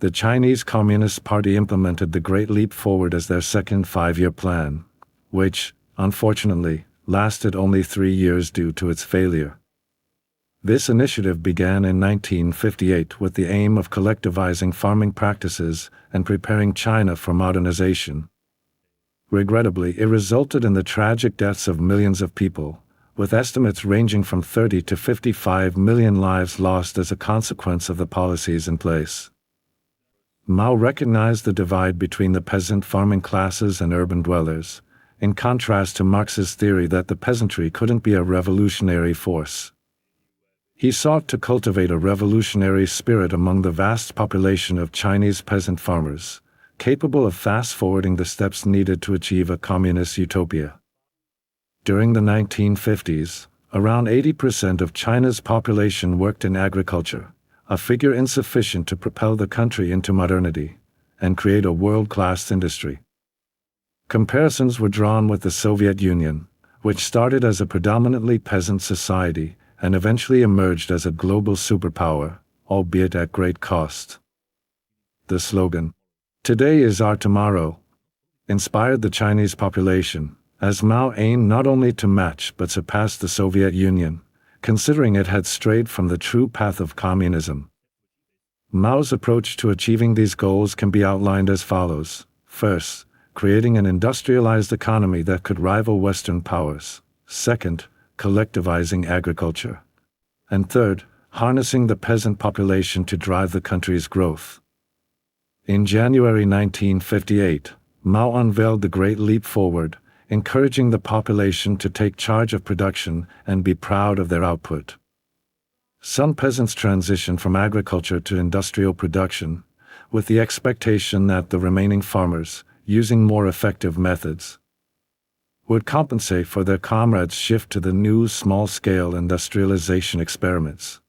the Chinese Communist Party implemented the Great Leap Forward as their second five-year plan, which, unfortunately, lasted only 3 years due to its failure. This initiative began in 1958 with the aim of collectivizing farming practices and preparing China for modernization. Regrettably, it resulted in the tragic deaths of millions of people, with estimates ranging from 30 to 55 million lives lost as a consequence of the policies in place. Mao recognized the divide between the peasant farming classes and urban dwellers, in contrast to Marx's theory that the peasantry couldn't be a revolutionary force. He sought to cultivate a revolutionary spirit among the vast population of Chinese peasant farmers, capable of fast-forwarding the steps needed to achieve a communist utopia. During the 1950s, around 80% of China's population worked in agriculture, a figure insufficient to propel the country into modernity and create a world-class industry. Comparisons were drawn with the Soviet Union, which started as a predominantly peasant society and eventually emerged as a global superpower, albeit at great cost. The slogan, "Today is our tomorrow," inspired the Chinese population, as Mao aimed not only to match but surpass the Soviet Union, considering it had strayed from the true path of communism. Mao's approach to achieving these goals can be outlined as follows. First, creating an industrialized economy that could rival Western powers. Second, collectivizing agriculture. And third, harnessing the peasant population to drive the country's growth. In January 1958, Mao unveiled the Great Leap Forward, encouraging the population to take charge of production and be proud of their output. Some peasants transitioned from agriculture to industrial production, with the expectation that the remaining farmers, using more effective methods, would compensate for their comrades' shift to the new small-scale industrialization experiments.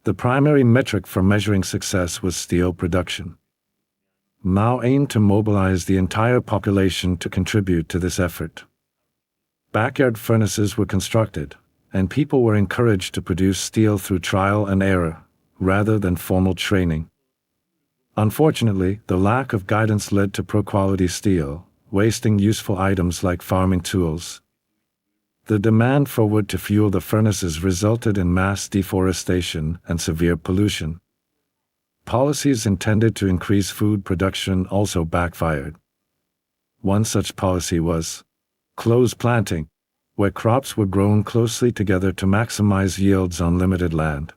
The primary metric for measuring success was steel production. Mao aimed to mobilize the entire population to contribute to this effort. Backyard furnaces were constructed, and people were encouraged to produce steel through trial and error, rather than formal training. Unfortunately, the lack of guidance led to poor-quality steel, wasting useful items like farming tools. The demand for wood to fuel the furnaces resulted in mass deforestation and severe pollution. Policies intended to increase food production also backfired. One such policy was close planting, where crops were grown closely together to maximize yields on limited land.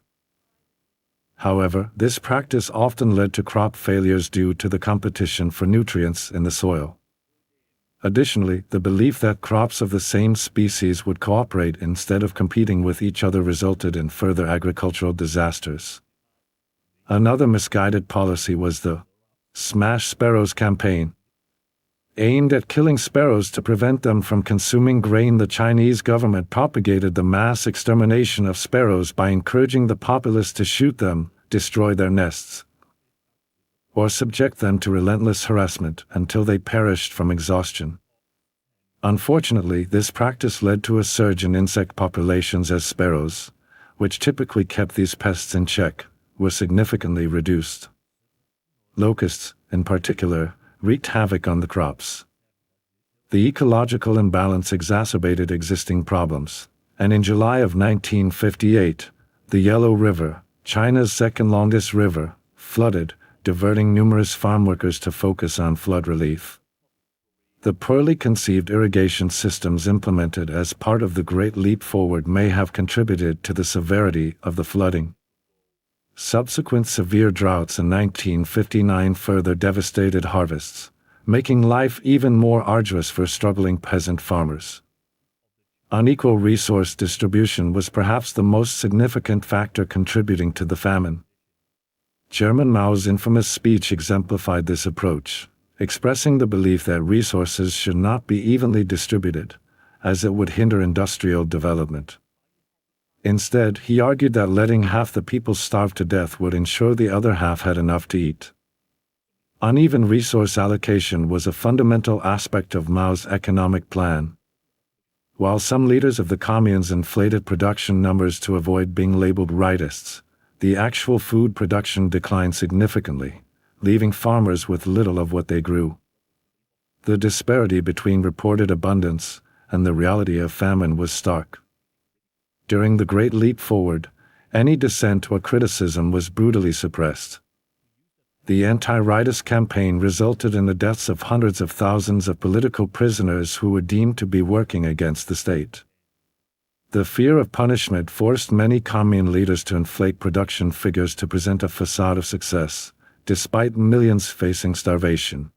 However, this practice often led to crop failures due to the competition for nutrients in the soil. Additionally, the belief that crops of the same species would cooperate instead of competing with each other resulted in further agricultural disasters. Another misguided policy was the Smash Sparrows campaign. Aimed at killing sparrows to prevent them from consuming grain, the Chinese government propagated the mass extermination of sparrows by encouraging the populace to shoot them, destroy their nests, or subject them to relentless harassment until they perished from exhaustion. Unfortunately, this practice led to a surge in insect populations as sparrows, which typically kept these pests in check, were significantly reduced. Locusts, in particular, wreaked havoc on the crops. The ecological imbalance exacerbated existing problems, and in July of 1958, the Yellow River, China's second-longest river, flooded, diverting numerous farm workers to focus on flood relief. The poorly conceived irrigation systems implemented as part of the Great Leap Forward may have contributed to the severity of the flooding. Subsequent severe droughts in 1959 further devastated harvests, making life even more arduous for struggling peasant farmers. Unequal resource distribution was perhaps the most significant factor contributing to the famine. Chairman Mao's infamous speech exemplified this approach, expressing the belief that resources should not be evenly distributed, as it would hinder industrial development. Instead, he argued that letting half the people starve to death would ensure the other half had enough to eat. Uneven resource allocation was a fundamental aspect of Mao's economic plan. While some leaders of the communes inflated production numbers to avoid being labeled rightists, the actual food production declined significantly, leaving farmers with little of what they grew. The disparity between reported abundance and the reality of famine was stark. During the Great Leap Forward, any dissent or criticism was brutally suppressed. The anti-rightist campaign resulted in the deaths of hundreds of thousands of political prisoners who were deemed to be working against the state. The fear of punishment forced many commune leaders to inflate production figures to present a facade of success, despite millions facing starvation.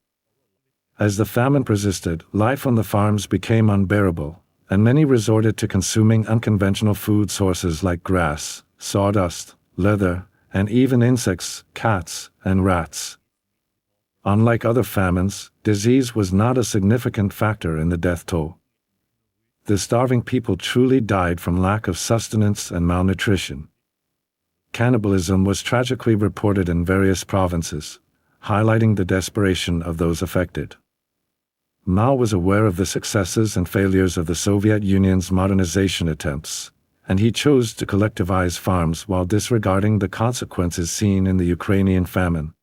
As the famine persisted, life on the farms became unbearable, and many resorted to consuming unconventional food sources like grass, sawdust, leather, and even insects, cats, and rats. Unlike other famines, disease was not a significant factor in the death toll. The starving people truly died from lack of sustenance and malnutrition. Cannibalism was tragically reported in various provinces, highlighting the desperation of those affected. Mao was aware of the successes and failures of the Soviet Union's modernization attempts, and he chose to collectivize farms while disregarding the consequences seen in the Ukrainian famine.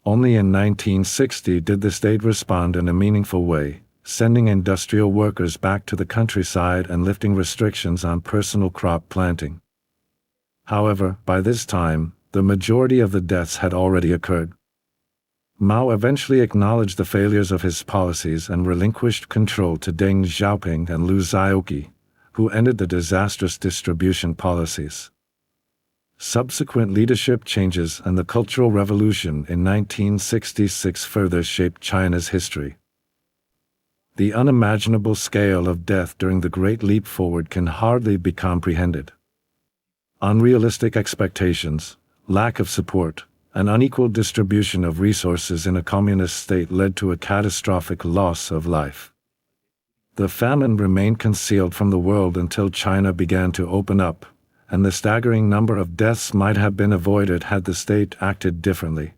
Only in 1960 did the state respond in a meaningful way, sending industrial workers back to the countryside and lifting restrictions on personal crop planting. However, by this time, the majority of the deaths had already occurred. Mao eventually acknowledged the failures of his policies and relinquished control to Deng Xiaoping and Liu Zhaoqi, who ended the disastrous distribution policies. Subsequent leadership changes and the Cultural Revolution in 1966 further shaped China's history. The unimaginable scale of death during the Great Leap Forward can hardly be comprehended. Unrealistic expectations, lack of support, and unequal distribution of resources in a communist state led to a catastrophic loss of life. The famine remained concealed from the world until China began to open up, and the staggering number of deaths might have been avoided had the state acted differently.